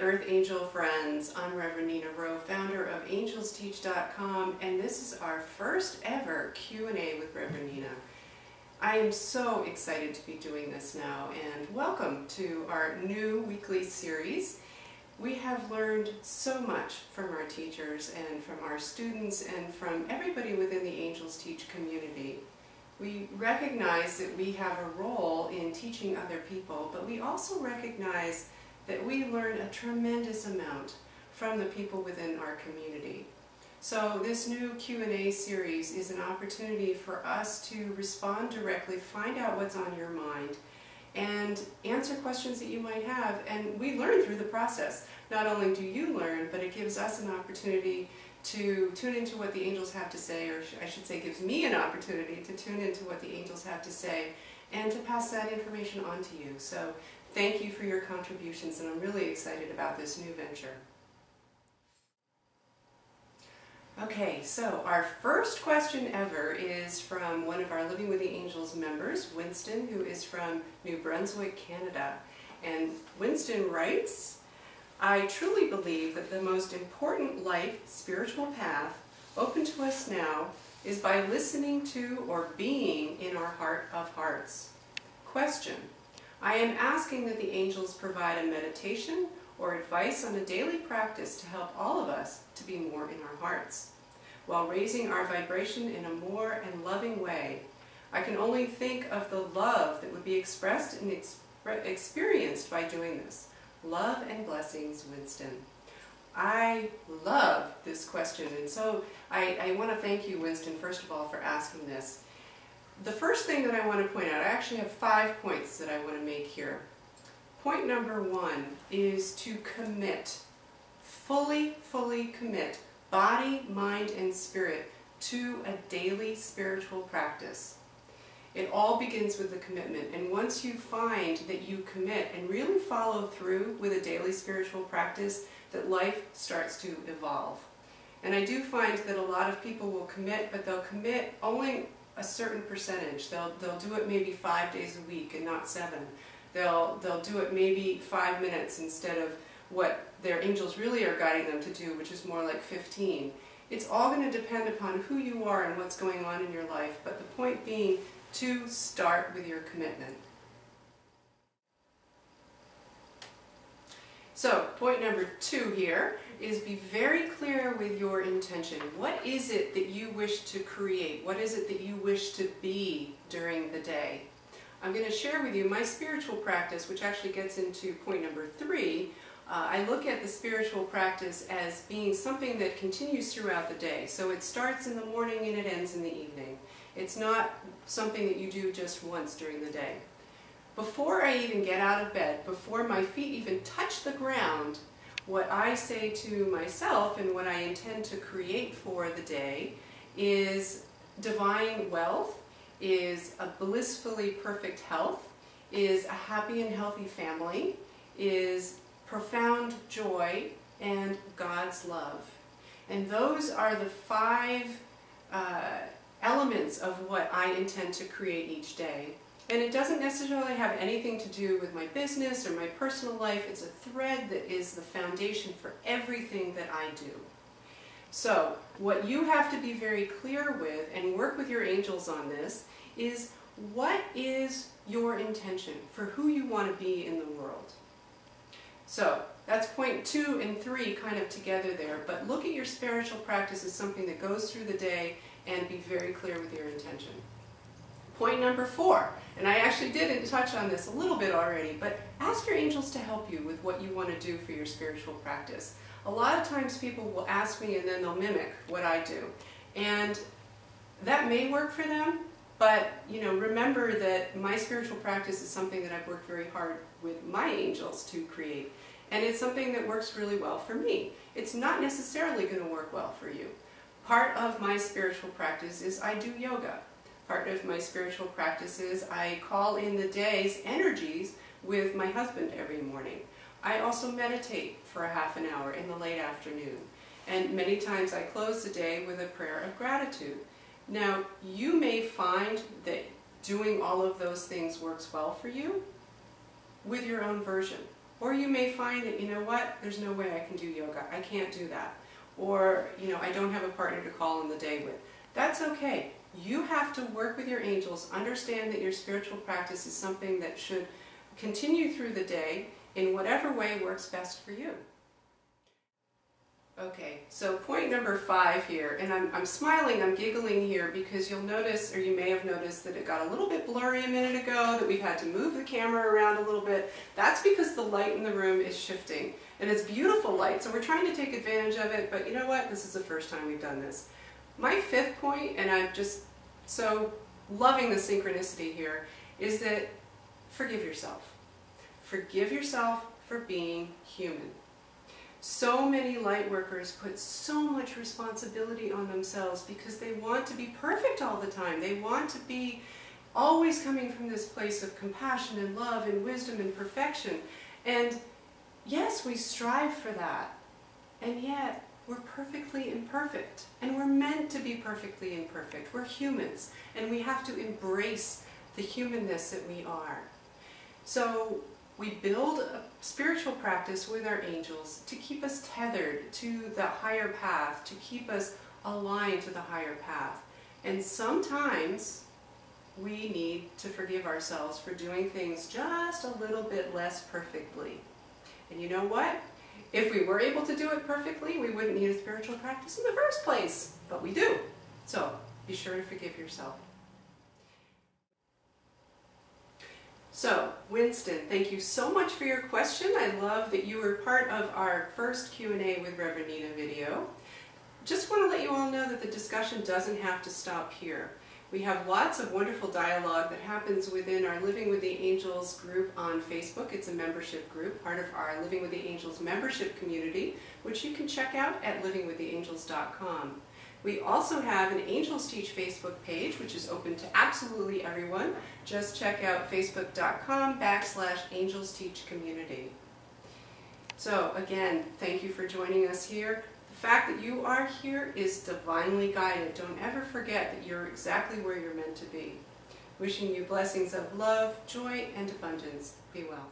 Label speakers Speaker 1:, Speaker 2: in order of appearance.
Speaker 1: Earth Angel friends. I'm Reverend Nina Rowe, founder of AngelsTeach.com, and this is our first ever Q&A with Reverend Nina. I am so excited to be doing this now, and welcome to our new weekly series. We have learned so much from our teachers and from our students and from everybody within the AngelsTeach community. We recognize that we have a role in teaching other people, but we also recognize that we learn a tremendous amount from the people within our community. So this new Q&A series is an opportunity for us to respond directly, find out what's on your mind, and answer questions that you might have. And we learn through the process. Not only do you learn, but it gives us an opportunity to tune into what the angels have to say, or I should say gives me an opportunity to tune into what the angels have to say and to pass that information on to you. So thank you for your contributions, and I'm really excited about this new venture. Okay, so our first question ever is from one of our Living with the Angels members, Winston, who is from New Brunswick, Canada. And Winston writes, I truly believe that the most important life spiritual path open to us now is by listening to or being in our heart of hearts. Question. I am asking that the angels provide a meditation or advice on a daily practice to help all of us to be more in our hearts, while raising our vibration in a more and loving way. I can only think of the love that would be expressed and experienced by doing this. Love and blessings, Winston. I love this question, and so I want to thank you, Winston, first of all, for asking this. The first thing that I want to point out, I actually have 5 points that I want to make here. Point number 1 is to commit, fully commit, body, mind, and spirit to a daily spiritual practice. It all begins with the commitment, and once you find that you commit and really follow through with a daily spiritual practice, that life starts to evolve. And I do find that a lot of people will commit, but they'll commit only a certain percentage. They'll do it maybe 5 days a week and not 7. They'll do it maybe 5 minutes instead of what their angels really are guiding them to do, which is more like 15. It's all going to depend upon who you are and what's going on in your life, but the point being to start with your commitment. So, point number 2 here is be very clear with your intention. What is it that you wish to create? What is it that you wish to be during the day? I'm going to share with you my spiritual practice, which actually gets into point number 3. I look at the spiritual practice as being something that continues throughout the day. So it starts in the morning and it ends in the evening. It's not something that you do just once during the day. Before I even get out of bed, before my feet even touch the ground, what I say to myself and what I intend to create for the day is divine wealth, is a blissfully perfect health, is a happy and healthy family, is profound joy, and God's love. And those are the 5 elements of what I intend to create each day. And it doesn't necessarily have anything to do with my business or my personal life. It's a thread that is the foundation for everything that I do. So what you have to be very clear with and work with your angels on this is, what is your intention for who you want to be in the world? So that's point 2 and 3 kind of together there, but look at your spiritual practice as something that goes through the day and be very clear with your intention. Point number 4, and I actually did touch on this a little bit already, but ask your angels to help you with what you want to do for your spiritual practice. A lot of times people will ask me and then they'll mimic what I do. And that may work for them, but remember that my spiritual practice is something that I've worked very hard with my angels to create. And it's something that works really well for me. It's not necessarily going to work well for you. Part of my spiritual practice is I do yoga. Part of my spiritual practice is I call in the day's energies with my husband every morning. I also meditate for a half an hour in the late afternoon. And many times I close the day with a prayer of gratitude. Now, you may find that doing all of those things works well for you with your own version. Or you may find that, you know what, there's no way I can do yoga. I can't do that. Or, you know, I don't have a partner to call in the day with. That's okay. You have to work with your angels, understand that your spiritual practice is something that should continue through the day in whatever way works best for you. Okay, so point number 5 here, and I'm smiling, I'm giggling here because you'll notice, or you may have noticed, that it got a little bit blurry a minute ago, that we've had to move the camera around a little bit. That's because the light in the room is shifting, and it's beautiful light, so we're trying to take advantage of it, but you know what? This is the first time we've done this. My 5th point, and I'm just so loving the synchronicity here, is that forgive yourself. Forgive yourself for being human. So many light workers put so much responsibility on themselves because they want to be perfect all the time. They want to be always coming from this place of compassion and love and wisdom and perfection. And yes, we strive for that. And yet, we're perfectly imperfect. And we're meant to be perfectly imperfect. We're humans. And we have to embrace the humanness that we are. So, we build a spiritual practice with our angels to keep us tethered to the higher path, to keep us aligned to the higher path. And sometimes we need to forgive ourselves for doing things just a little bit less perfectly. And you know what? If we were able to do it perfectly, we wouldn't need a spiritual practice in the first place. But we do. So be sure to forgive yourself. So, Winston, thank you so much for your question. I love that you were part of our first Q&A with Reverend Nina video. Just want to let you all know that the discussion doesn't have to stop here. We have lots of wonderful dialogue that happens within our Living with the Angels group on Facebook. It's a membership group, part of our Living with the Angels membership community, which you can check out at livingwiththeangels.com. We also have an AngelsTeach Facebook page, which is open to absolutely everyone. Just check out facebook.com/AngelsTeach community. So again, thank you for joining us here. The fact that you are here is divinely guided. Don't ever forget that you're exactly where you're meant to be. Wishing you blessings of love, joy, and abundance. Be well.